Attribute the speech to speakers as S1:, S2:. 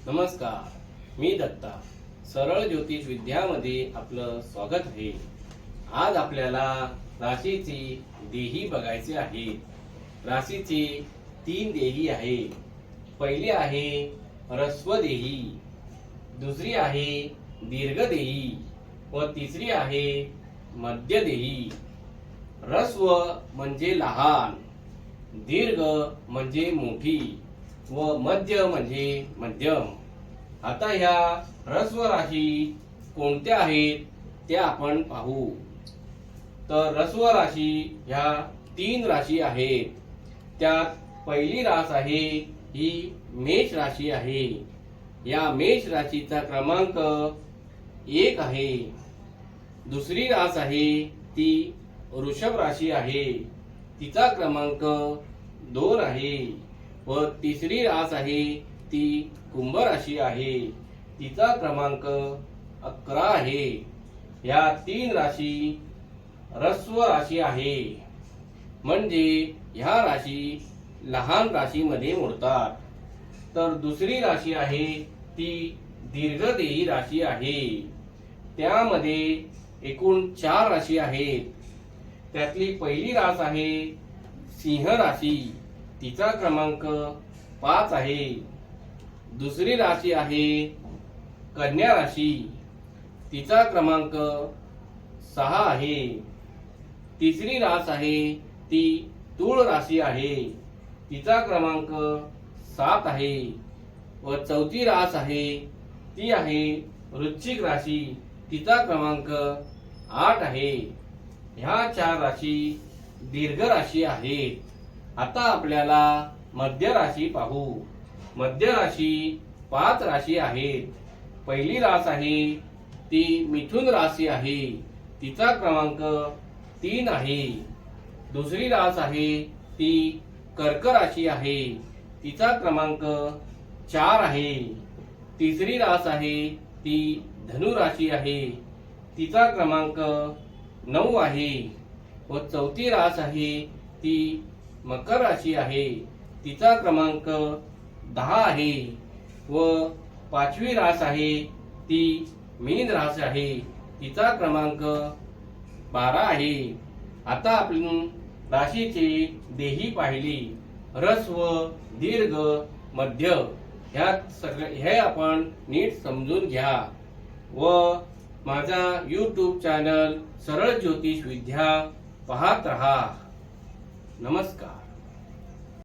S1: नमस्कार, मी दत्ता. सरळ ज्योतिष विद्यामध्ये आपलं स्वागत आहे. आज आपल्याला राशीची देही बघायची आहे. राशीची 3 देही आहे. पहिली आहे ह्रस्व देही, दुसरी आहे दीर्घ देही व तिसरी आहे मध्य देही. ह्रस्व म्हणजे लहान, दीर्घ म्हणजे मोठी व मध्य म्हणजे मध्यम. आता ह्या ह्रस्व राशी कोणत्या आहेत ते आपण पाहू. तर ह्रस्व राशी ह्या 3 राशी आहेत. त्यात पहिली रास आहे ही मेष राशी आहे. या मेष राशीचा क्रमांक 1 आहे. दुसरी रास आहे ती वृषभ राशी आहे, तिचा क्रमांक 2 आहे. व तिसरी रास आहे ती कुंभ राशी आहे, तिचा क्रमांक 11 आहे. या 3 राशी ह्रस्व राशी आहे, म्हणजे ह्या राशी लहान राशीमध्ये मोडतात. तर दुसरी राशी आहे ती दीर्घ देही राशी आहे. त्यामध्ये एकूण 4 राशी आहेत. त्यातली पहिली रास आहे सिंह राशी, तिचा क्रमांक 5 आहे. दुसरी राशी आहे कन्या राशी, तिचा क्रमांक 6 आहे. तिसरी रास आहे ती तुळ राशी आहे, तिचा क्रमांक 7 आहे. व चौथी रास आहे ती आहे वृश्चिक राशी, तिचा क्रमांक 8 आहे. ह्या 4 राशी दीर्घ राशी आहेत. आता आपल्याला मध्य राशी पाहू. मध्य राशी 5 राशी आहेत. पहिली रास आहे ती मिथुन राशी आहे, तिचा क्रमांक 3 आहे. दुसरी रास आहे ती कर्क राशी आहे, तिचा क्रमांक 4 आहे. तिसरी रास आहे ती धनु राशी आहे, तिचा क्रमांक 9 आहे. व चौथी रास आहे ती मकर राशी आहे, तिचा क्रमांक 10 आहे. व 5वी रास आहे ती मीन रास आहे, तिचा क्रमांक 12 आहे. आता आपण राशीची देही पाहिली. ह्रस्व, दीर्घ, मध्य हे आपण नीट समजून घ्या व माझा YouTube चॅनल सरळ ज्योतिष विद्या पाहत रहा. नमस्कार.